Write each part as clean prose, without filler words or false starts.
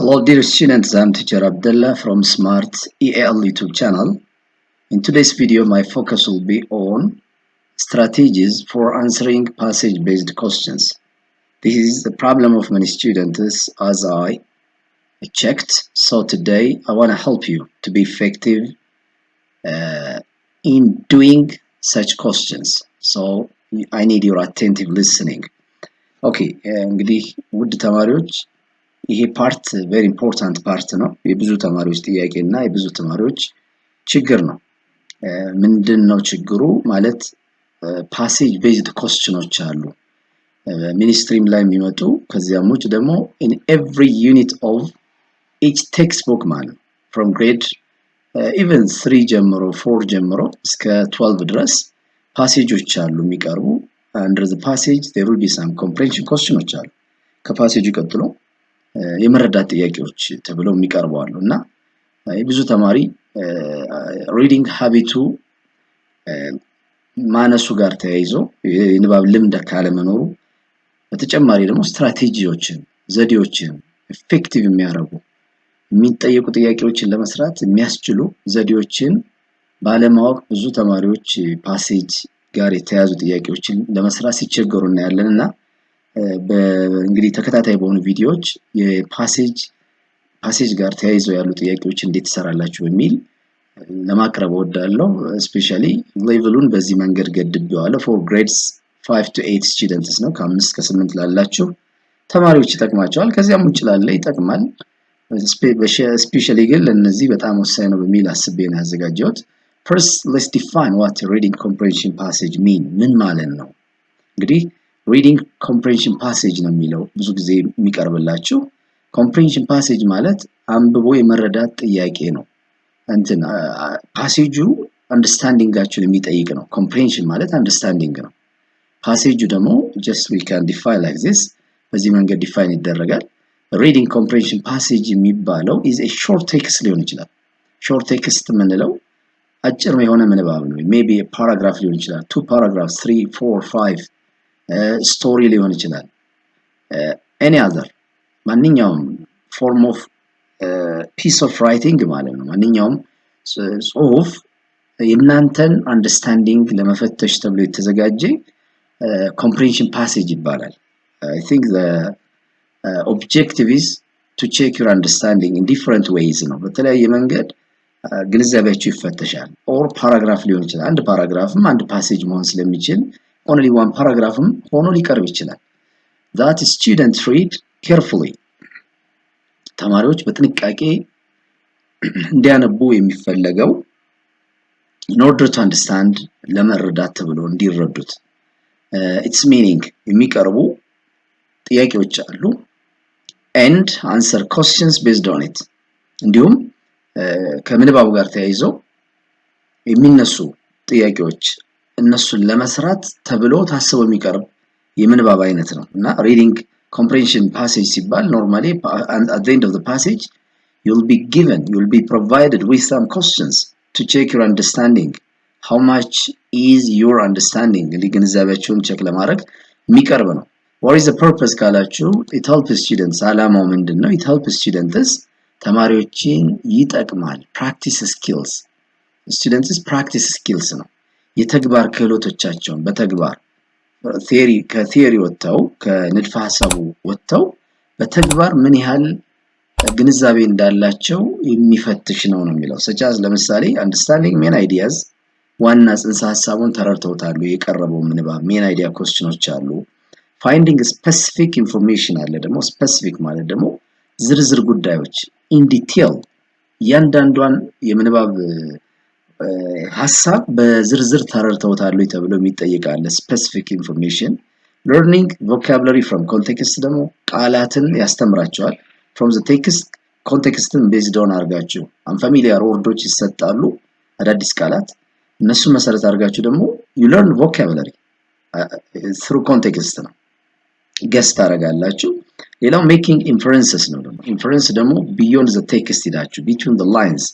Hello dear students, I'm teacher Abdullah from Smart EAL YouTube channel. In today's video, my focus will be on strategies for answering passage-based questions. This is the problem of many students as I checked. So today, I want to help you to be effective in doing such questions. So I need your attentive listening. Okay, እንግዲህ ውድ ተማሪዎች ይሄ ፓርት ቬሪ ኢምፖርታንት ፓርት ነው። የብዙ ተማሪዎች ጥያቄ እና የብዙ ተማሪዎች ችግር ነው። ምንድነው ችግሩ? ማለት ፓሴጅ ቤዝድ ኮስችኖች አሉ ሚኒስትሪም ላይ የሚመጡ ከዚያም ውጭ ደግሞ in every unit of each textbook ማለት from grade even 3 ጀምሮ 4 ጀምሮ እስከ 12 ድረስ ፓሴጆች አሉ የሚቀርቡ under the passage there will be some comprehension questions አሉ ከፓሴጁ ቀጥሎ የመረዳት ጥያቄዎች ተብለው የሚቀርቡ አሉ እና ብዙ ተማሪ ሪዲንግ ሃቢቱ ማነሱ ጋር ተያይዞ የንባብ ልምድ ካለ መኖሩ በተጨማሪ ደግሞ ስትራቴጂዎችን ዘዴዎችን ኢፌክቲቭ የሚያደርጉ የሚጠየቁ ጥያቄዎችን ለመስራት የሚያስችሉ ዘዴዎችን ባለማወቅ ብዙ ተማሪዎች ፓሴጅ ጋር የተያዙ ጥያቄዎችን ለመስራት ሲቸገሩ እናያለንና በእንግዲህ ተከታታይ በሆኑ ቪዲዮዎች የፓሴጅ ጋር ተያይዘው ያሉ ጥያቄዎችን እንዴት ተሰራላችሁ በሚል ለማቅረብ ወዳለው ስፔሻሊ ሌቭሉን በዚህ መንገድ ገድቤዋለሁ for grades 5 to 8 students ነው ከ5 እስከ 8 ላላችሁ ተማሪዎች ይጠቅማቸዋል ከዚያም ውጭ ላለ ይጠቅማል ስፔሻሊ ግን ለነዚህ በጣም ወሳኝ ነው በሚል አስቤ ነው ያዘጋጀሁት first let's define what a reading comprehension passage mean ምን ማለት ነው እንግዲህ reading comprehension passage ነው የሚለው ብዙ ጊዜ የሚቀርብላችሁ comprehension passage ማለት አንብቦ የመረዳት ጥያቄ ነው እንትን ፓሴጁ አንደርስታንዲንጋችሁን የሚጠይቅ ነው comprehension ማለት አንደርስታንዲንግ ነው ፓሴጁ ደግሞ just we can define like this በዚህ መንገድ ዲፋይን ይደረጋል reading comprehension passage የሚባለው is a short text ሊሆን ይችላል short text ምንለው አጭር የሆነ ምንባብ ነው maybe a paragraph ሊሆን ይችላል 2 paragraphs 3 4 5 story ሊሆን ይችላል any other ማንኛውም form of piece of writing ማለት ነው ማንኛውም ጽሁፍ የናንተን አንደርስታንዲንግ ለመፈተሽ ተብሎ የተዘጋጀ comprehension passage ይባላል I think the objective is to check your understanding in different ways ነው በተለያየ መንገድ ግንዛቤያችሁ ይፈተሻል or paragraph ሊሆን ይችላል አንድ ፓራግራፍም አንድ ፓሴጅ መሆን ስለሚችል only one paragraph ሆኖ ሊቀርብ ይችላል that students read carefully ተማሪዎች በጥንቃቄ እንዲያነቡ የሚፈልገው in order to understand ለመረዳት ተብሎ እንዲረዱት its meaning የሚቀርቡ ጥያቄዎች አሉ and answer questions based on it እንዲሁም ከምንባቡ ጋር ተያይዞ የሚነሱ ጥያቄዎች እነሱን ለመስራት ተብሎ ታስቦ የሚቀርብ የምንባብ አይነት ነው እና reading comprehension passage ሲባል normally at the end of the passage you'll be provided with some questions to check your understanding how much is your understanding ግንዛቤያችሁን ቼክ ለማድረግ የሚቀርብ ነው what is the purpose ካላችሁ it helps students አላማው ምንድነው it helps students ተማሪዎችን ይጠቅማል practice skills students practice skills ነው የተግባር ክህሎቶቻቸውን በተግባር ከቲዮሪ ወጥተው ከንድፈ ሐሳቡ ወጥተው በተግባር ምን ያህል ግንዛቤ እንዳላቸው የሚፈትሽ ነው የሚለው such as ለምሳሌ understanding main ideas ዋና ጽንሰ ሐሳቡን ተረድተውታል የቀረበው ምንባብ main idea questions አሉ finding specific information አለ ደግሞ specific ማለት ደግሞ ዝርዝር ጉዳዮች in detail ያንዳንዷን የምንባብ ሐሳብ በዝርዝር ተረድተውታል ተብሎ የሚጠይቃል specific information learning vocabulary from context ደግሞ ቃላትን ያስተምራቸዋል from the text contextን based on አርጋችሁ unfamiliar words ይሰጣሉ አዳዲስ ቃላት እነሱ መሰረት አርጋችሁ ደግሞ you learn vocabulary through context ነው ገስት አረጋላችሁ ሌላው making inferences ነው ደግሞ inference ደግሞ beyond the text ይላችሁ between the lines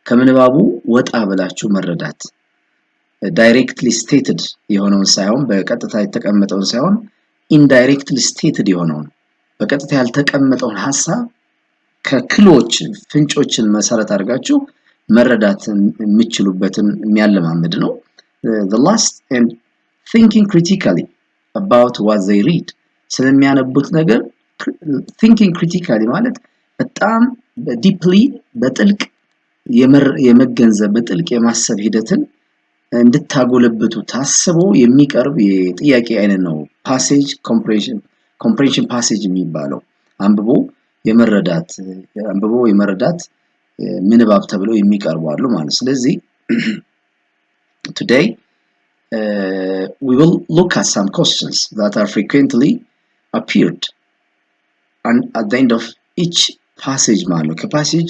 ከምንባቡ ወጣ ብላችሁ መረዳት directly stated የሆነውን ሳይሆን በቀጥታ የተቀመጠውን ሳይሆን indirectly stated የሆነውን በቀጥታ ያልተቀመጠውን ሐሳብ ከክሎች ፍንጮችን መሰረት አድርጋችሁ መረዳትን የምትችሉበትን የሚያለማምድ ነው። The last and thinking critically about what they read ስለሚያነቡት ነገር thinking critically ማለት በጣም ዲፕሊ በጥልቅ የመገንዘብ በጥልቅ የማሰብ ሂደትን እንድታጎለብቱ ታስቦ የሚቀርብ የጥያቄ አይነት ነው። ፓሴጅ ኮምፕሬንሽን ፓሴጅ የሚባለው አንብቦ የመረዳት ምንባብ ተብለው የሚቀርቡ አሉ ማለት። ስለዚህ today we will look at some questions that are frequently appeared and at the end of each passage ማለት ነው። ከፓሴጅ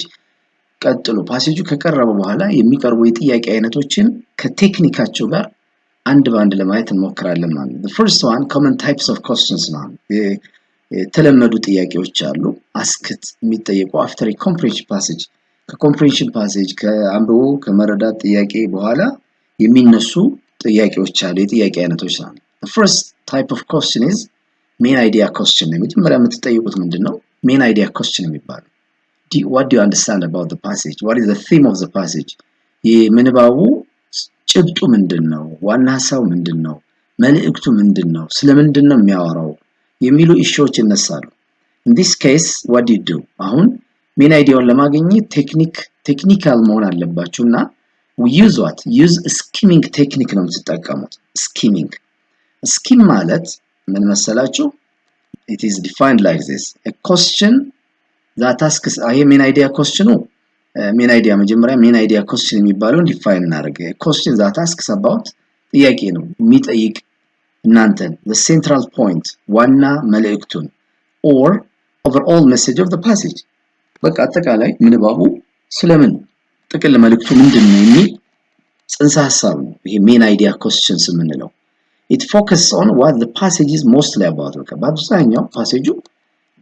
ቀጥሎ ፓሴጁ ከቀረበ በኋላ የሚቀርቡ የጥያቄ አይነቶችን ከቴክኒካቸው ጋር አንድ ባንድ ለማየት እንሞክራለን ማለት ነው። the first one common types of questions ነው። የተለመዱ ጥያቄዎች አሉ አስክት የሚጠየቁ after a comprehension passage ከኮምፕሬንሽን ፓሴጅ ከአንብቦ ከመረዳት ጥያቄ በኋላ የሚነሱ ጥያቄዎች አሉ የጥያቄ አይነቶች ናቸው። the first type of question is main idea question መጀመሪያ የምትጠይቁት ምንድነው? main idea question የሚባለው what do you understand about the passage? What is the theme of the passage? የምንባቡ ጭብጡ ምንድነው? ዋና ሐሳቡ ምንድነው? መልእክቱ ምንድነው? ስለምንድነው የሚያወራው? የሚሉ ኢሹዎች ይነሳሉ። in this case what do you do? አሁን ሜን አይዲያውን ለማግኘት ቴክኒካል መሆን አለባችሁና we use what? use skimming ቴክኒክ ነው የምትጠቀሙት። ስኪም ማለት ምን መሰላችሁ? it is defined like this a question that asks ይሄ ሜን አይዲያ question ነው። ሜን አይዲያ መጀመሪያ ሜን አይዲያ question የሚባለውን ዲፋይን እናደርግ። question that asks about ጥያቄ ነው የሚጠይቅ እናንተን the central point ዋና መልእክቱን or overall message of the passage በቃ አጠቃላይ ምንባቡ ስለምን ጥቅል መልእክቱ ምንድነው የሚል ጽንሰ ሐሳብ ነው። ይሄ ሜን አይዲያ questions የምንለው it focuses on what the passage is mostly about በቃ በአብዛኛው ፓሴጁ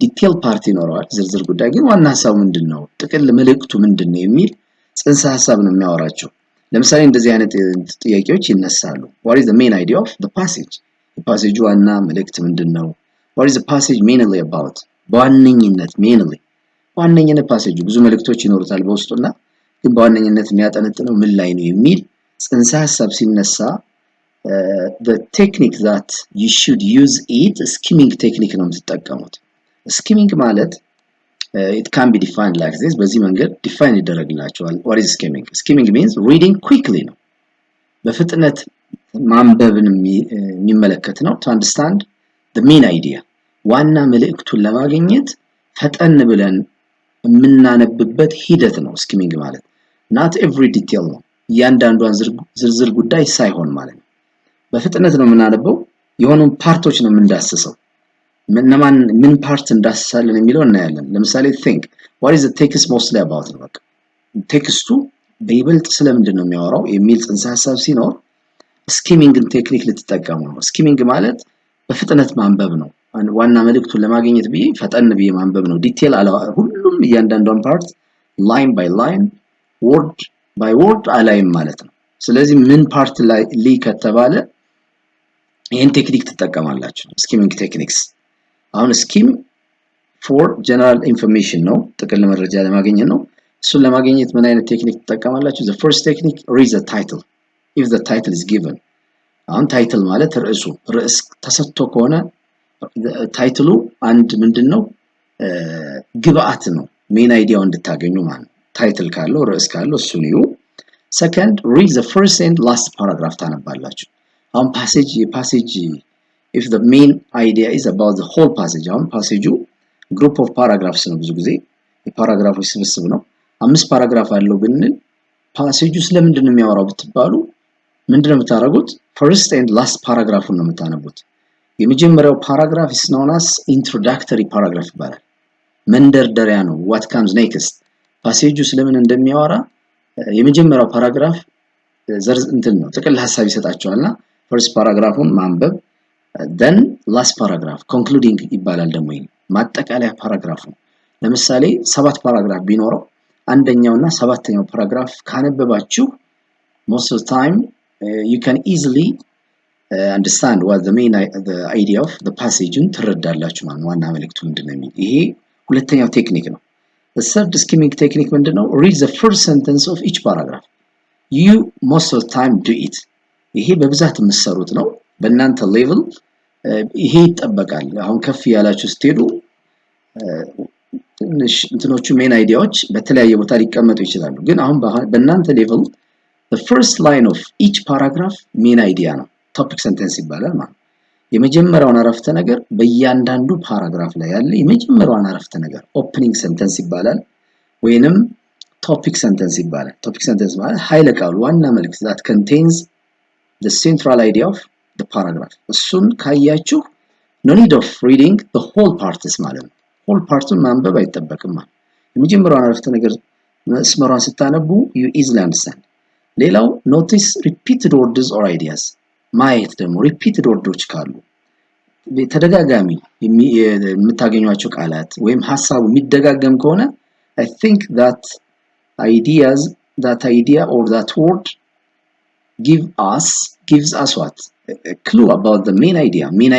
ዲቴል ፓርት ይኖረዋል ዝርዝር ጉዳይ ግን ዋና ሐሳቡ ምንድነው ጥቅል መልእክቱ ምንድነው የሚል ጽንሰ ሐሳብ ነው የሚያወራቸው። ለምሳሌ እንደዚህ አይነት ጥያቄዎች ይነሳሉ። what is the main idea of the passage? የፓሴጁ ዋና መልእክት ምንድነው? what is the passage mainly about? በዋነኝነት ፓሴጁ ብዙ መልእክቶች ይኖሩታል በውስጡና ግን በዋነኝነት የሚያጠነጥነው ምን ላይ ነው የሚል ጽንሰ ሐሳብ ሲነሳ the technique that you should use it skimming technique ነው የምትጠቀሙት። skimming ማለት it can be defined like this በዚህ መንገድ ዲፋይን ይደረግላችኋል። what is skimming? skimming means reading quickly ነው በፍጥነት ማንበብን የሚመለከት ነው። to understand the main idea ዋና መልእክቱን ለማግኘት ፈጠን ብለን የምናነብበት ሂደት ነው skimming ማለት not every detail ነው እያንዳንዷን ዝርዝር ጉዳይ ሳይሆን ማለት ነው። በፍጥነት ነው የምናነበው የሆኑን ፓርቶች ነው የምንዳስሰው ምን ፓርት እንዳስሳለን የሚለው እናያለን። ለምሳሌ think what is the text mostly about ነው በቃ ቴክስቱ በይበልጥ ስለምንድን ነው የሚያወራው የሚል ጽንሰ ሐሳብ ሲኖር skimming ቴክኒክ ልትጠቀሙ ነው። skimming ማለት በፍጥነት ማንበብ ነው። ዋና መልእክቱን ለማግኘት ፈጠን ብዬ ማንበብ ነው። ዲቴል ሁሉም እያንዳንዷን ፓርት ላይን ባይ ላይን ወርድ ባይ ወርድ አላይም ማለት ነው። ስለዚህ ምን ፓርት ላይ ከተባለ ይሄን ቴክኒክ ትጠቀማላችሁ skimming techniques። አሁን ስኪም for general information ነው ጥቅል መረጃ ለማግኘት ነው። እሱን ለማግኘት ምን አይነት ቴክኒክ ትጠቀማላችሁ? the first technique read the title if the title is given። አሁን ታይትል ማለት ርዕስ ተሰጥቶ ከሆነ ታይትሉ አንድ ምንድነው ግብአት ነው ሜን አይዲያው እንድታገኙ ማለት ነው። ታይትል ካለው ርዕስ ካለው እሱን እዩ። second read the first and last paragraph ታነባላችሁ። አሁን ፓሴጅ if the main idea is about the whole passage አሁን ፓሴጁ group of paragraphs ነው ብዙ ጊዜ የፓራግራፎች ስብስብ ነው። 5 ፓራግራፍ አለው ብንል ፓሴጁ ስለምንድን ነው የሚያወራው ብትባሉ ምንድነው የምታደርጉት? first and last paragraphን ነው የምታነቡት። የመጀመሪያው ፓራግራፍ is known as introductory paragraph ይባላል። መንደርደሪያ ነው what comes next። ፓሴጁ ስለምን እንደሚያወራ የመጀመሪያው ፓራግራፍ እንትን ነው ጥቅል ሐሳብ ይሰጣቸዋልና first paragraphን ማንበብ then last paragraph concluding ይባላል ደግሞ ይሄ ማጠቃለያ ፓራግራፍ ነው። ለምሳሌ 7 ፓራግራፍ ቢኖረው አንደኛውና 7ኛው ፓራግራፍ ካነበባችሁ most of the time you can easily understand what the idea of the passage ትረዳላችሁ ማለት ዋና መልእክቱ ምንድነው የሚል። ይሄ ሁለተኛው ቴክኒክ ነው። The third skimming technique ምንድነው? Read the first sentence of each paragraph. You most of the time do it. ይሄ በብዛት የምትሰሩት ነው በእናንተ ሌቭል ይሄ ይጠበቃል። አሁን ከፍ ያላችሁ ስትሄዱ እንትኖቹ ሜን አይዲያዎች በተለያየ ቦታ ሊቀመጡ ይችላሉ። ግን አሁን በእናንተ ሌቭል the first line of each paragraph ሜን አይዲያ ነው። ቶፒክ ሰንተንስ ይባላል ማለት ነው። የመጀመሪያውን አረፍተ ነገር በእያንዳንዱ ፓራግራፍ ላይ ያለ የመጀመሪያውን አረፍተ ነገር ኦፕኒንግ ሰንተንስ ይባላል ወይንም ቶፒክ ሰንተንስ ይባላል። ቶፒክ ሰንተንስ ማለት ኃይለ ቃሉ ዋና መልእክት that contains the central idea of the paragraph። እሱን ካያችሁ no need of reading the whole parts ማለት ነው። whole parts ማንበብ አይጠበቅም ማለት የመጀመሪያውን አረፍተ ነገር መስመሯን ስታነቡ you easily understand። ሌላው notice repeated words or ideas። ማየት ደግሞ repeated words ካሉ ተደጋጋሚ የምታገኟቸው ቃላት ወይም ሐሳቡ የሚደጋገም ከሆነ I think that idea or that word gives us what a clue about the main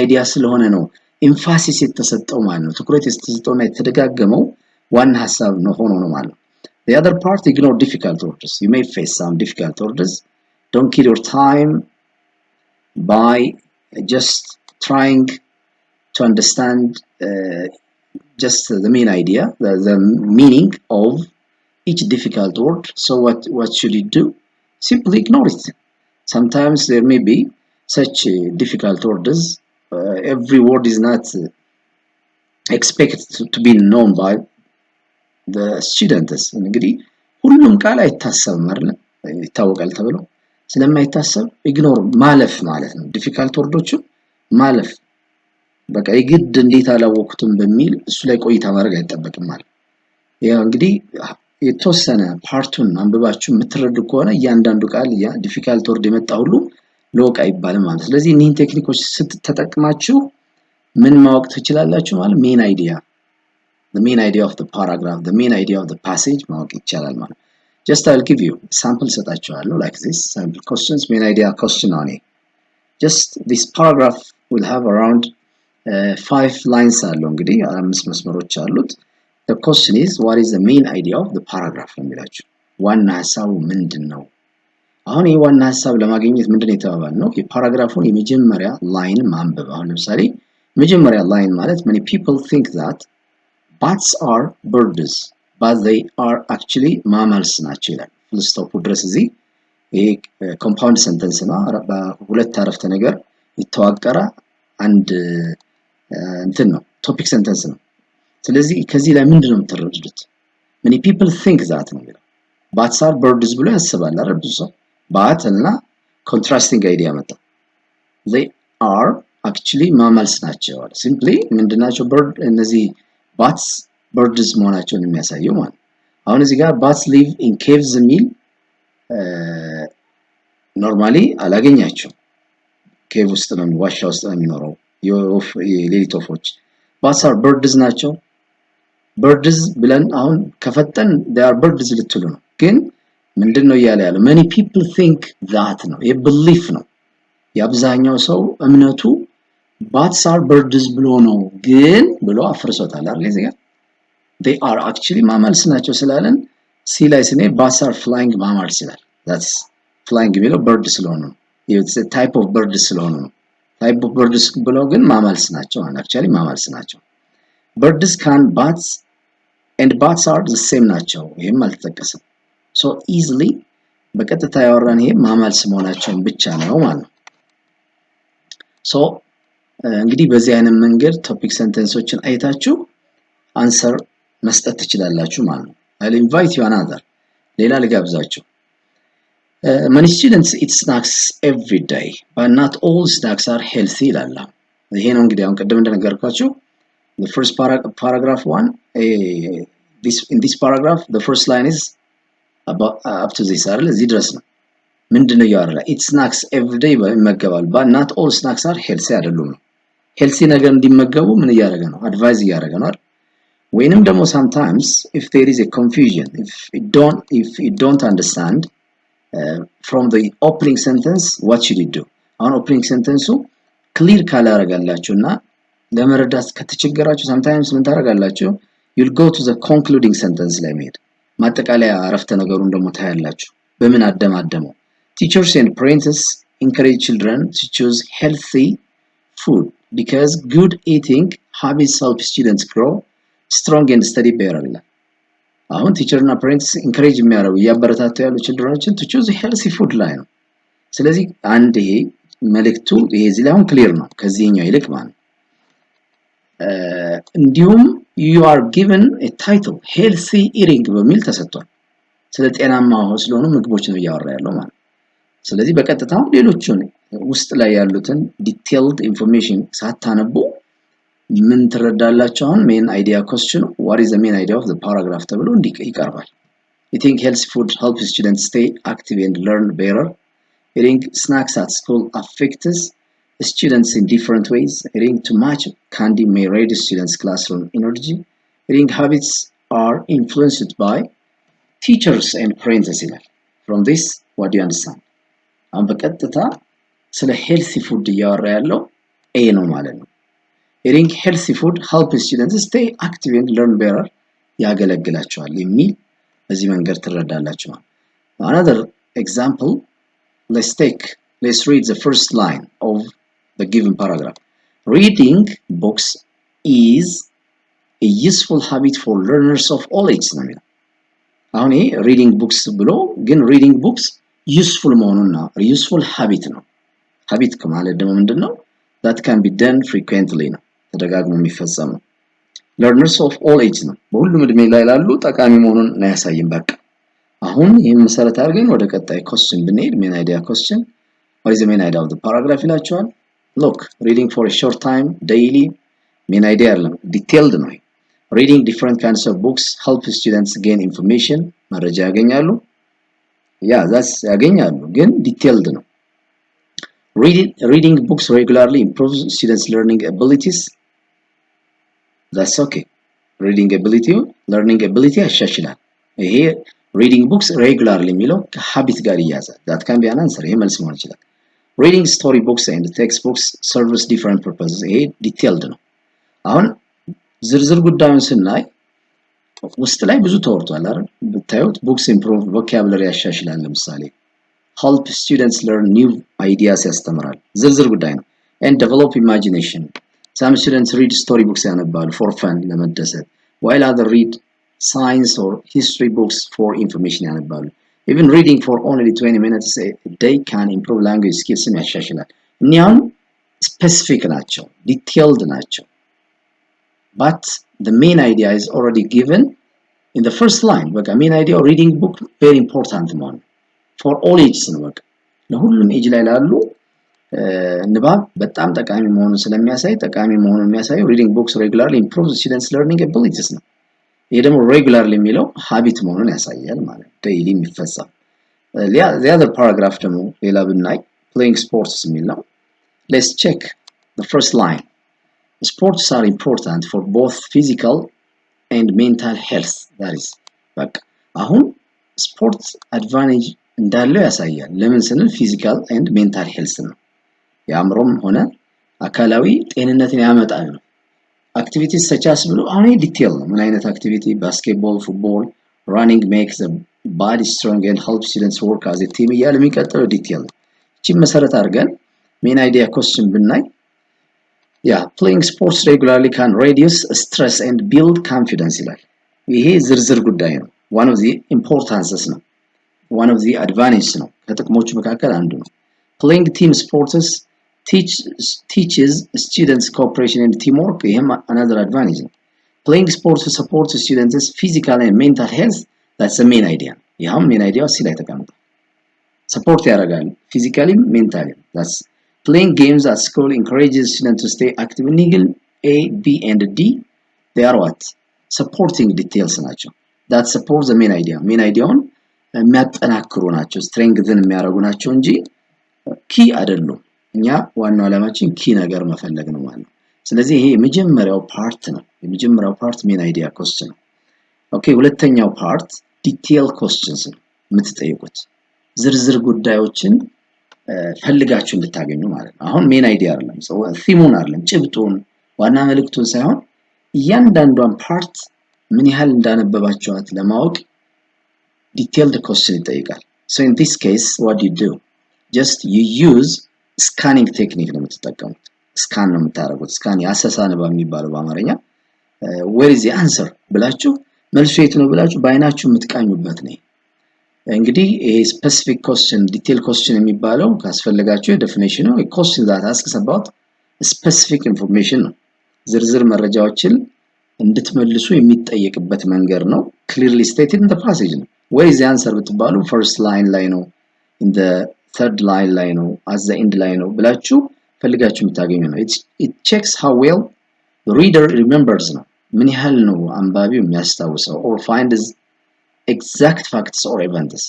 idea ስለሆነ ነው emphasis የተሰጠው ማለት ነው። ትኩረት የተሰጠውና የተደጋገመው ዋና ሐሳብ ነው ሆኖ ነው ማለት ነው። The other part, ignore difficult words. You may face some difficult words. Don't kill your time by just trying to understand just the main idea, the meaning of each difficult word. So what should you do? Simply ignore it. Sometimes there may be such difficult words. Every word is not expected to be known by the students. እንግዲህ ሁሉም ቃል አይታሰብም አይደል? ይታወቃል ተብሎ ስለማይታሰብ ኢግኖር ማለፍ ማለት ነው። ዲፊካልት ወርዶችን ማለፍ በቃ የግድ እንዴት አላወቁትም በሚል እሱ ላይ ቆይታ ማድረግ አይጠበቅም ማለት ያው እንግዲህ የተወሰነ ፓርቱን አንብባችሁ የምትረዱ ከሆነ እያንዳንዱ ቃል ዲፊካልት ወርድ የመጣ ሁሉ ለወቅ አይባልም ማለት። ስለዚህ እነዚህን ቴክኒኮች ስትጠቀማችሁ ምን ማወቅ ትችላላችሁ ማለት ሜን አይዲያ the main idea of the paragraph, the main idea of the passage ማወቅ ይቻላል ማለት። Just I'll give you sample ሰጣችኋለሁ like this sample questions main idea question on it. Just this paragraph will have around 5 lines አለው እንግዲህ 5 መስመሮች አሉት። The question is what is the main idea of the paragraph የሚላችሁ ዋና ሐሳቡ ምንድነው? አሁን ይሄ ዋና ሐሳብ ለማግኘት ምንድነው የተባባልነው? የፓራግራፉን የመጀመሪያ ላይን ማንበብ። አሁን ለምሳሌ መጀመሪያ ላይን ማለት many people think that bats are birds but they are actually mammals ናቸው ይላል። full stop ድረስ እዚህ ይሄ ኮምፓውንድ ሰንተንስ ነው። በሁለት አረፍተ ነገር የተዋቀረ አንድ እንትን ነው ቶፒክ ሰንተንስ ነው። ስለዚህ ከዚህ ላይ ምንድነው የምትረዱት? many people think that ነው የሚለው bats are birds ብሎ ያስባል አይደል? ብዙ ሰው bat እና contrasting idea መጣ they are actually mammals ናቸው አይደል? simply ምንድናቸው bird እነዚህ bats birds መሆናቸውን የሚያሳየው ማለት አሁን እዚህ ጋር bats live in caves የሚል ኖርማሊ አላገኛቸው ኬቭ ውስጥ ነው ዋሻ ውስጥ ነው የሚኖረው የሌሊት ወፎች bats are birds ናቸው birds ብለን አሁን ከፈጠን they are birds ልትሉ ነው ግን ምንድነው እያለ ያለው many people think that ነው የbelief ነው የአብዛኛው ሰው እምነቱ bats are birds ብሎ ነው ግን ብሎ አፍርሶታል አይደል እዚህ ጋር they are actually mammals ናቸው ስላለን ሲ ላይ ስኔ bats are flying mammals ይላል that's flying የሚለው bird ስለሆነ ነው it's a type of bird ስለሆነ ነው type of birds ብሎ ግን mammals ናቸው actually mammals ናቸው birds can bats and bats are the same ናቸው ይሄም አልተጠቀሰም so easily በቀጥታ ያወራን ይሄ mammals መሆናቸውን ብቻ ነው ማለት ነው so እንግዲህ በዚህ አይነት መንገድ ቶፒክ ሰንተንሶችን አይታችሁ አንሰር መስጠት ትችላላችሁ ማለት ነው I'll invite you another ሌላ ልጋብዛችሁ many students eat snacks every day but not all snacks are healthy ይላል ይሄ ነው እንግዲህ አሁን ቀደም እንደነገርኳችሁ the first paragraph one in this paragraph the first line is about up to this አይደል እዚህ ድረስ ነው ምንድነው ያወራ eat snacks every day ይመገባል but not all snacks are healthy አይደሉም healthy ነገር እንዲመገቡ ምን ያደረገ ነው advise ያደረገ ነው ወይንም ደግሞ sometimes if there is a confusion if you don't understand from the opening sentence what should you do አሁን opening sentence clear ካላረጋላችሁና ለመረዳት ከተቸገራችሁ sometimes ምን ታረጋላችሁ you'll go to the concluding sentence ላይ መሄድ ማጠቃለያ አረፍተ ነገሩን ደግሞ ታያላችሁ በምን አደማደመው teachers and parents encourage children to choose healthy food because good eating habits help students grow strong and steady better ይላል አሁን ቲቸር እና ፓሬንትስ ኢንከሬጅ የሚያደርጉ ያበረታቱ ያሉ ችልድረኖችን to choose healthy food ላይ ነው ስለዚህ አንድ ይሄ መልእክቱ ይሄ እዚህ ላይ አሁን ክሊር ነው ከዚህኛው ይልቅ ማለት እንዲሁም you are given a title healthy eating በሚል ተሰጥቷል ስለ ጤናማ ስለሆኑ ምግቦች ነው ያወራ ያለው ማለት ስለዚህ በቀጥታው ሌሎቹን ውስጥ ላይ ያሉትን ዲቴይልድ ኢንፎርሜሽን ሳታነቡ ምን ትረዳላችሁ አሁን ሜን አይዲያ question what is the main idea of the paragraph ተብሎ ይቀርባል eating healthy food helps students stay active and learn better eating snacks at school affects students in different ways eating too much candy may reduce students classroom energy eating habits are influenced by teachers and parents ይላል from this what do you understand አሁን በቀጥታ ስለ healthy food እያወራ ያለው ኤ ነው ማለት ነው eating healthy food helps students stay active and learn better ያገለግላቸዋል የሚል በዚህ መንገድ ትረዳላችሁ another example let's read the first line of the given paragraph reading books is a useful habit for learners of all ages ነው የሚለው አሁን ይሄ reading books ብሎ ግን reading books useful መሆኑና useful habit ነው habit ከማለት ደግሞ ምንድነው that can be done frequently ነው ተደጋግሞ የሚፈጸመው learners of all ages ነው በሁሉም እድሜ ላይ ላሉ ጠቃሚ መሆኑን ነው ያሳየን በቃ አሁን ይሄን መሰረት አድርገን ወደ ቀጣይ question ብንሄድ main idea question what is the main idea of the paragraph ይላችኋል look reading for a short time daily main idea አይደለም detailed ነው reading different kinds of books help students gain information መረጃ ያገኛሉ that's ያገኛሉ ግን detailed ነው reading books regularly improves students learning abilities that's okay learning ability ያሻሽላል ይሄ reading books regularly የሚለው ከhabit ጋር ይያዛል that can be an answer ይሄ መልስ መሆን ይችላል reading story books and textbooks serves different purposes ይሄ detailed ነው አሁን ዝርዝር ጉዳዩን ስናይ ውስጥ ላይ ብዙ ተወርቷል አይደል ብታዩት books improve vocabulary ያሻሽላል ለምሳሌ help students learn new ideas ያስተምራል ዝርዝር ጉዳይ ነው and develop imagination some students read story books ያነባሉ for fun ለመደሰት while others read science or history books for information ያነባሉ even reading for only 20 minutes a day can improve language skills ያሻሽላል እኛም specific ናቸው detailed ናቸው but the main idea is already given in the first line በቃ main idea reading book very important one for all ages ነው በቃ ለሁሉም ኤጅ ላይ ላሉ ንባብ በጣም ጠቃሚ መሆኑን ስለሚያሳይ ጠቃሚ መሆኑን የሚያሳየው reading books regularly improves students learning abilities ነው ይሄ ደግሞ regularly የሚለው habit መሆኑን ያሳያል ማለት daily የሚፈጸም the other paragraph ደግሞ ሌላ ብናይ playing sports የሚል ነው let's check the first line sports are important for both physical and mental health that is በቃ አሁን ስፖርት advantage እንዳለው ያሳያል ለምን ስንል physical and mental health ነው ያምሮም ሆነ አካላዊ ጤንነትን ያመጣል ነው activities such as ብሎ አሁን ዲቴል ነው ምን አይነት activity basketball football running makes the body strong and helps students work as a team እያለ የሚቀጥለው ዲቴል ነው እቺ መሰረት አድርገን main idea question ብናይ playing sports regularly can reduce stress and build confidence ይላል ይሄ ዝርዝር ጉዳይ ነው one of the importances ነው one of the advantages ነው ከጥቅሞቹ መካከል አንዱ ነው playing team sports teaches students cooperation and teamwork ይሄም another advantage ነው playing sports supports students physical and mental health that's the main idea ያም main idea እዚህ ላይ ተቀምጧል support ያደርጋል physically mentally that's playing games at school encourages students to stay active in Eagle A, B and D they are what supporting details ናቸው that supports the main idea on የሚያጠናክሩ ናቸው strengthen የሚያደርጉ ናቸው እንጂ ኪ አይደሉም እኛ ዋናው ዓላማችን ኪ ነገር መፈለግ ነው ማለት ነው ስለዚህ ይሄ የመጀመሪያው ፓርት ነው የመጀመሪያው ፓርት main idea question ነው ኦኬ ሁለተኛው ፓርት detail questions ነው የምትጠይቁት ዝርዝር ጉዳዮችን ፈልጋችሁ እንድታገኙ ማለት ነው አሁን main idea አይደለም ቲሙን አይደለም ጭብጡን ዋና መልእክቱን ሳይሆን እያንዳንዷን ፓርት ምን ያህል እንዳነበባችኋት ለማወቅ detailed question ይጠይቃል። So in this case what do? Just you use scanning technique ነው የምትጠቀሙት። ስካን ነው የምታደርጉት። ስካን ያሰሳ ንባብ የሚባለው በአማርኛ where is the answer ብላችሁ መልሱ የት ነው ብላችሁ በአይናችሁ የምትቃኙበት ነው። እንግዲህ ይሄ specific question detail question የሚባለው ካስፈልጋችሁ definition ነው a question that asks about specific information ነው። ዝርዝር መረጃዎችን እንድትመልሱ የሚጠየቅበት መንገድ ነው። clearly stated in the passage ነው። where is the answer ብትባሉ first line ላይ ነው in the third line ላይ ነው at the end ላይ ነው ብላችሁ ፈልጋችሁ የምታገኙ ነው። it checks how well the reader remembers ነው። ምን ያህል ነው አንባቢው የሚያስታውሰው or finds exact facts or events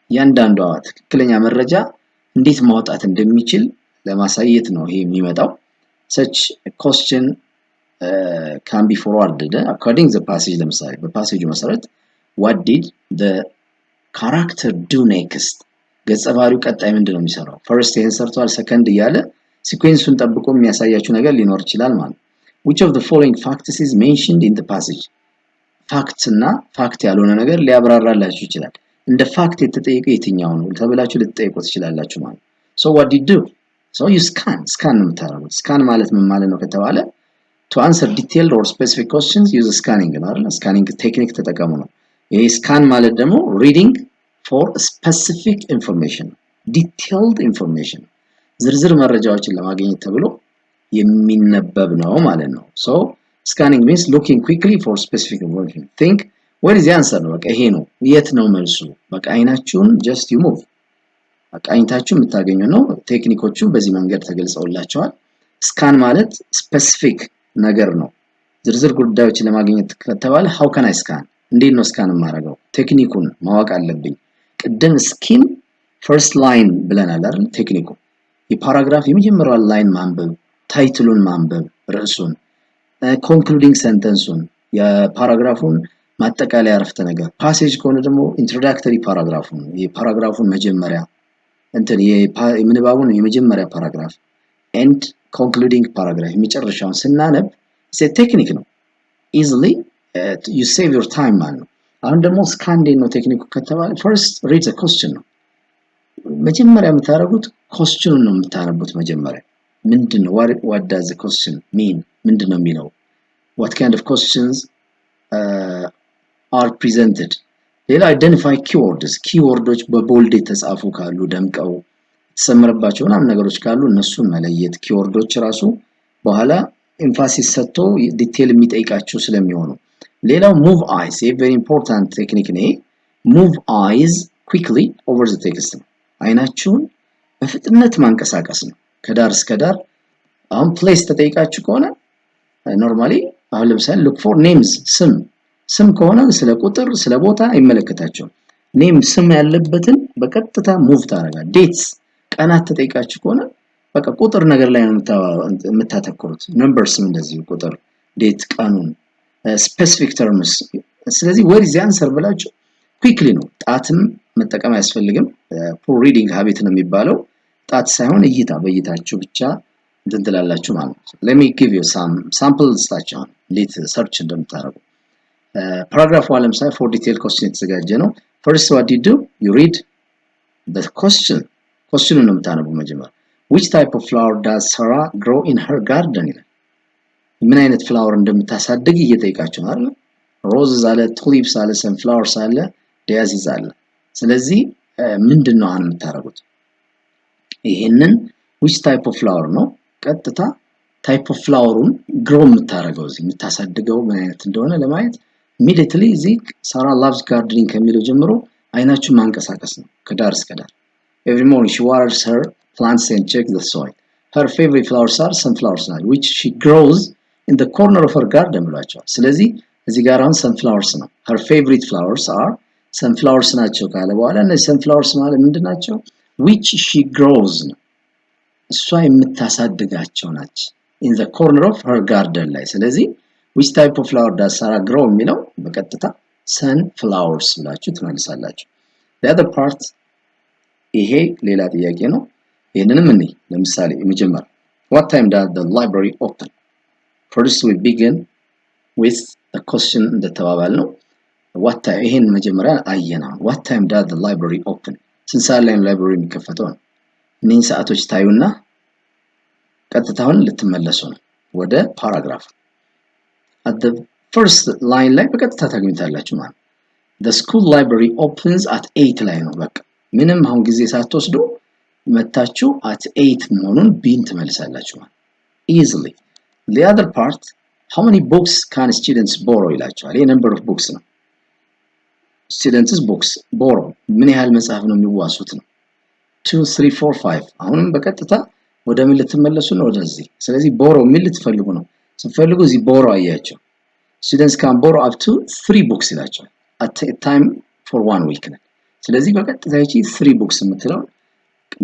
ያንዳንዷ ትክክለኛ መረጃ እንዴት ማውጣት እንደሚችል ለማሳየት ነው ይሄ የሚመጣው። such a question can be forwarded according to the passage ለምሳሌ በፓሴጁ መሰረት what did the character do next ገጸ ባህሪው ቀጣይ ምንድነው የሚሰራው first ይሄን ሰርቷል second እያለ ሲኩዌንሱን ጠብቆ የሚያሳያችሁ ነገር ሊኖር ይችላል ማለት which of the following facts is mentioned in the passage facts እና fact ያልሆነ ነገር ሊያብራራላችሁ ይችላል እንደ fact የተጠየቀ የትኛው ነው ተብላችሁ ልትጠይቁ ትችላላችሁ ማለት so what did you do so you scan ነው የምታደርጉት scan ማለት ምን ማለት ነው ከተባለ to answer detailed or specific questions use scanning ነው አይደል scanning technique ተጠቀሙ ነው ይሄ scan ማለት ደግሞ reading for specific information detailed information ዝርዝር መረጃዎችን ለማግኘት ተብሎ የሚነበብ ነው ማለት ነው so scanning means looking quickly for specific information think where is the answer ነው በቃ ይሄ ነው የት ነው መልሱ በቃ አይናችሁን just you move በቃ አይንታችሁ የምታገኙ ነው ቴክኒኮቹ በዚህ መንገድ ተገልጸውላችኋል scan ማለት specific ነገር ነው ዝርዝር ጉዳዮችን ለማግኘት ከተባለ how can I scan እንዴት ነው ስካን ማድረገው ቴክኒኩን ማወቅ አለብኝ ቅድም ስኪም first line ብለናል አይደል ቴክኒኩ የፓራግራፍ የመጀመሪያው ላይን ማንበብ ታይትሉን ማንበብ ርዕሱን concluding sentenceን የፓራግራፉን ማጠቃለያ አረፍተ ነገር ፓሴጅ ከሆነ ደግሞ introductory paragraphን የፓራግራፉን መጀመሪያ እንትን የምንባቡን የመጀመሪያ ፓራግራፍ and concluding paragraph የመጨረሻውን ስናነብ it's a technique ነው easily you save your time ማለት ነው አሁን ደግሞ ስካን ነው ቴክኒኩ ከተባለ first read the question ነው መጀመሪያ የምታረጉት questionን ነው የምታነቡት መጀመሪያ ምንድነው what does the question mean ምንድነው የሚለው what kind of questions are presented ሌላ identify keywords በቦልድ የተጻፉ ካሉ ደምቀው ተሰምረባቸው ምናምን ነገሮች ካሉ እነሱን መለየት keywords ራሱ በኋላ ኤምፋሲስ ሰጥቶ ዲቴል የሚጠይቃችሁ ስለሚሆኑ ሌላው move eyes a very important technique ነው move eyes quickly over the text አይናችሁን በፍጥነት ማንቀሳቀስ ነው ከዳር እስከ ዳር አሁን ፕሌስ ተጠይቃችሁ ከሆነ ኖርማሊ አሁን ለምሳሌ look for names ስም ከሆነ ስለ ቁጥር ስለ ቦታ አይመለከታችሁም ኔም ስም ያለበትን በቀጥታ ሙቭ ታረጋል ዴትስ ቀናት ተጠይቃችሁ ከሆነ በቃ ቁጥር ነገር ላይ ነው የምታተኩሩት numbers እንደዚህ ቁጥር ዴት ቀኑን specific terms ስለዚህ where is the answer ብላችሁ quickly ነው ጣትም መጠቀም አያስፈልግም for reading habit ነው የሚባለው ጣት ሳይሆን እይታ በእይታችሁ ብቻ እንትን ትላላችሁ ማለት ነው let me give you some samples ታቸው እንዴት ሰርች እንደምታረጉ paragraph 1 ለምሳሌ for detailed question የተዘጋጀ ነው first what do you do you read the question ነው የምታነቡ መጀመሪያ which type of flower does Sarah grow in her garden ይላል ምን አይነት ፍላወር እንደምታሳድግ እየጠይቃችሁ ነው አይደል ሮዝስ አለ ቱሊፕስ አለ ሰንፍላወርስ አለ ዳያሲስ አለ ስለዚህ ምንድነው አሁን የምታረጉት ይሄንን which type of flower ነው ቀጥታ type of flowerን grow የምታረገው እዚህ የምታሳድገው ምን አይነት እንደሆነ ለማየት immediately እዚህ Sarah loves gardening ከሚለው ጀምሮ አይናችሁን ማንቀሳቀስ ነው ከዳር እስከ ዳር every morning she waters her plants and checks the soil her favorite flowers are sunflowers which she grows in the corner of her garden ብሏቸዋል ስለዚህ እዚህ ጋር አሁን sunflowers ነው her favorite flowers are sunflowers ናቸው ካለ በኋላ እነዚህ sunflowers ማለት ምንድናቸው which she grows ነው እሷ የምታሳድጋቸው ናቸው in the corner of her garden ላይ ስለዚህ which type of flower does Sarah grow የሚለው በቀጥታ sunflowers ብላችሁ ትመልሳላችሁ the other part ይሄ ሌላ ጥያቄ ነው ይሄንንም እንይ ለምሳሌ የመጀመሪያ what time does the library open first we begin with the question እንደተባባል ነው what time ይሄን መጀመሪያ አየና what time does the library open ስንት ሰዓት ላይ ነው ላይብረሪ የሚከፈተው ነው እነዚህ ሰዓቶች ታዩና ቀጥታውን ልትመለሱ ነው ወደ ፓራግራፍ at the first line ላይ በቀጥታ ታገኙታላችሁ ማለት the school library opens at 8 ላይ ነው በቃ ምንም አሁን ጊዜ ሳትወስዱ መታችሁ at 8 መሆኑን ቢን ትመልሳላችሁ ማለት easily the other part how many books can students borrow ይላችኋል ይሄ number of books ነው students books borrow ምን ያህል መጽሐፍ ነው የሚዋሱት ነው 2 3 4 5 አሁንም በቀጥታ ወደ ምን ልትመለሱ ነው ወደዚህ ስለዚህ borrow ምን ልትፈልጉ ነው ስትፈልጉ እዚህ borrow አያችሁ students can borrow up to 3 books ይላችኋል at a time for 1 week ነው ስለዚህ በቀጥታ ይቺ 3 books የምትለው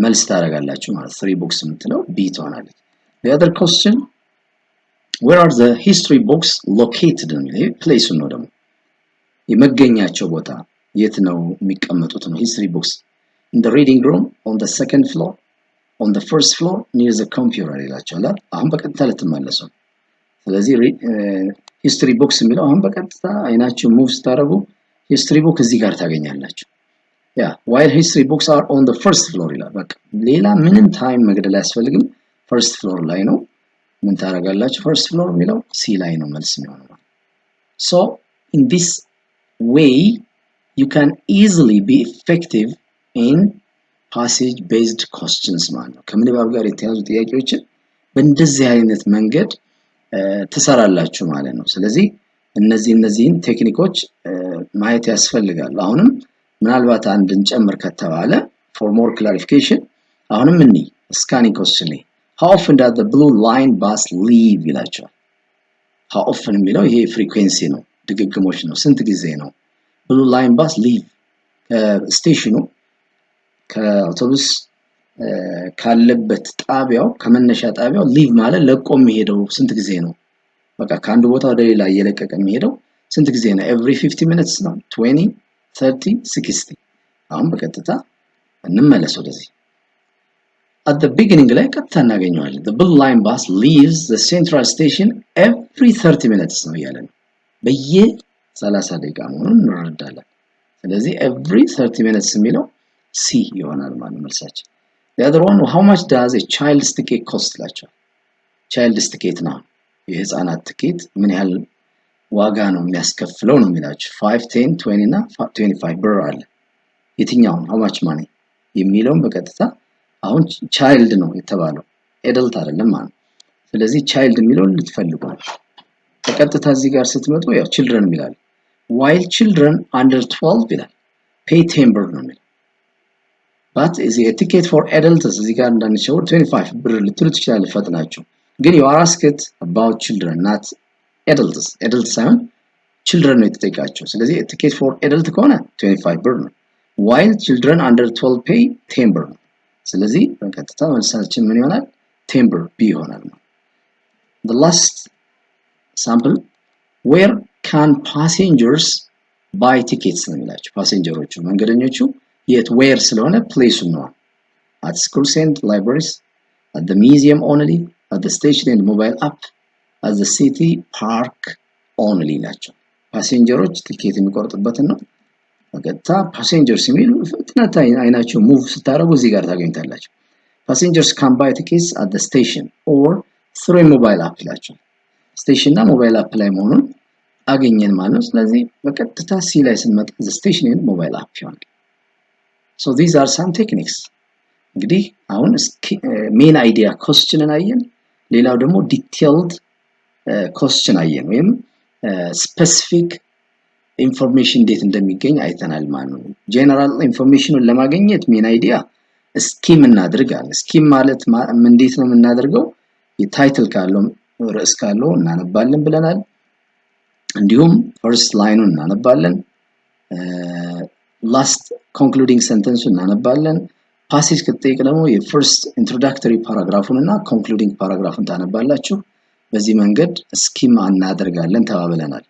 መልስ ታደርጋላችሁ ማለት 3 books የምትለው ቢ ትሆናለች the other question where are the history books located ነው place ነው ደግሞ የመገኛቸው ቦታ የት ነው የሚቀመጡት ነው history books in the reading room on the second floor on the first floor near the computer ይላችኋል አሁን በቀጥታ ልትመለሱ ስለዚህ history books የሚለው አሁን በቀጥታ አይናችሁ ሙቭ ስታደርጉ history book እዚህ ጋር ታገኛላችሁ while history books are on the first floor ይላል በቃ ሌላ ምንም ታይም መግደል አያስፈልግም first floor ላይ ነው ምን ታደርጋላችሁ first floor የሚለው ሲ ላይ ነው መልስ የሚሆነው so in this way you can easily be effective in passage based questions ማለት ነው ከምንባብ ጋር የተያዙ ጥያቄዎችን በእንደዚህ አይነት መንገድ ተሰራላችሁ ማለት ነው ስለዚህ እነዚህን ቴክኒኮች ማየት ያስፈልጋል አሁንም ምናልባት አንድ እንጨምር ከተባለ for more clarification አሁንም እንይ scanning question how often does the blue line bus leave ይላችኋል how often የሚለው ይሄ frequency ነው ድግግሞች ነው ስንት ጊዜ ነው blue line bus leave ስቴሽኑ ከአውቶቡስ ካለበት ጣቢያው ከመነሻ ጣቢያው ሊቭ ማለት ለቆ የሚሄደው ስንት ጊዜ ነው በቃ ከአንድ ቦታ ወደ ሌላ እየለቀቀ የሚሄደው ስንት ጊዜ ነው every 50 minutes ነው 20 30 60 አሁን በቀጥታ እንመለስ ወደዚህ at the beginning ላይ ቀጥታ እናገኘዋለን the blue line bus leaves the central station every 30 minutes ነው ያለን በየ 30 ደቂቃ መሆኑን እንረዳለን ስለዚህ every 30 minutes የሚለው C ይሆናል ማለት መልሳችን the other one how much does a child's ticket cost ላቸው child's ticket ነው የህፃናት ትኬት ምን ያህል ዋጋ ነው የሚያስከፍለው ነው የሚላችሁ 5 10 20 እና 25 ብር አለ የትኛው how much money የሚለውን በቀጥታ አሁን child ነው የተባለው adult አይደለም ማለት ስለዚህ child የሚለውን ልትፈልጉ በቀጥታ እዚህ ጋር ስትመጡ ያው children ይላል while children under 12 ይላል pay 10 ብር ነው የሚለው but is a ticket for adults እዚህ ጋር እንዳንሸው 25 ብር ልትሉ ትችላላችሁ ፈጥናችሁ ግን you are asked about children not adults ሳይሆን children ነው የተጠየቃቸው ስለዚህ ticket for adult ከሆነ 25 ብር ነው while children under 12 pay 10 ብር ነው ስለዚህ በቀጥታ መልሳችን ምን ይሆናል 10 ብር ቢ ይሆናል the last sample where can passengers buy tickets ነው የሚላችሁ ፓሴንጀሮቹ መንገደኞቹ የት where ስለሆነ place ነው at schools and libraries at the museum only at the station and mobile app at the city park only ናቸው ፓሴንጀሮች ቲኬት የሚቆርጡበት ነው በቀጥታ ፓሴንጀርስ የሚሉ ፍጥነት አይናችሁ ሙቭ ስታደርጉ እዚህ ጋር ታገኙታላችሁ passengers can buy tickets at the station or through a mobile app ይላችሁ ስቴሽን እና ሞባይል አፕ ላይ መሆኑን አገኘን ማለት ነው ስለዚህ በቀጥታ ሲ ላይ ስንመጣ the station and mobile app ይሆናል so these are some techniques እንግዲህ አሁን ሜን አይዲያ questionን አየን ሌላው ደግሞ detailed question አየን ወይም specific information እንዴት እንደሚገኝ አይተናል ማለት ነው general informationን ለማግኘት ሜን አይዲያ ስኪም እናድርጋለን ስኪም ማለት እንዴት ነው የምናደርገው የታይትል ካለው ርዕስ ካለው እናነባለን ብለናል እንዲሁም first line እናነባለን last concluding sentence እናነባለን passage ከተጠየቀ ደግሞ የfirst introductory paragraphና concluding paragraphን ታነባላችሁ በዚህ መንገድ ስኪም እናደርጋለን ተባብለናል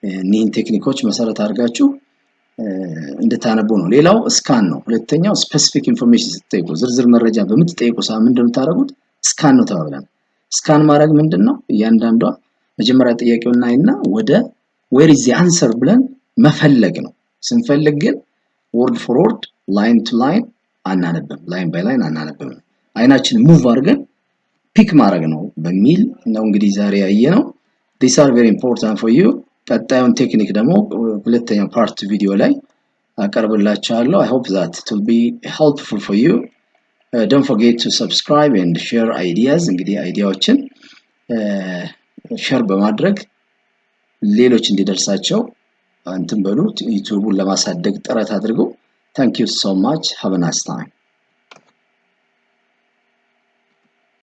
እነዚህን ቴክኒኮች መሰረት አድርጋችሁ እንድታነቡ ነው ሌላው ስካን ነው ሁለተኛው specific information ስትጠይቁ ዝርዝር መረጃ በመጠየቁ ሰዓት ምንድነው የምታደርጉት ስካን ነው ተባብለናል ስካን ማድረግ ምንድነው እያንዳንዷ መጀመሪያ ጥያቄውና አይና ወደ where is the answer ብለን መፈለግ ነው። ስንፈልግ ግን word for word line to line አናነብም፣ line by line አናነብም። አይናችን ሙቭ አድርገን ፒክ ማድረግ ነው በሚል ነው እንግዲህ ዛሬ ያየነው። these are very important for you። ቀጣዩን ቴክኒክ ደግሞ ሁለተኛው ፓርት ቪዲዮ ላይ አቀርብላችኋለሁ። I hope that it will be helpful for you. Don't forget to subscribe and share ideas። እንግዲህ አይዲያዎችን ሼር በማድረግ ሌሎች እንዲደርሳቸው እንትን በሉ ዩቲዩቡን ለማሳደግ ጥረት አድርጉ። Thank you so much. Have a nice time.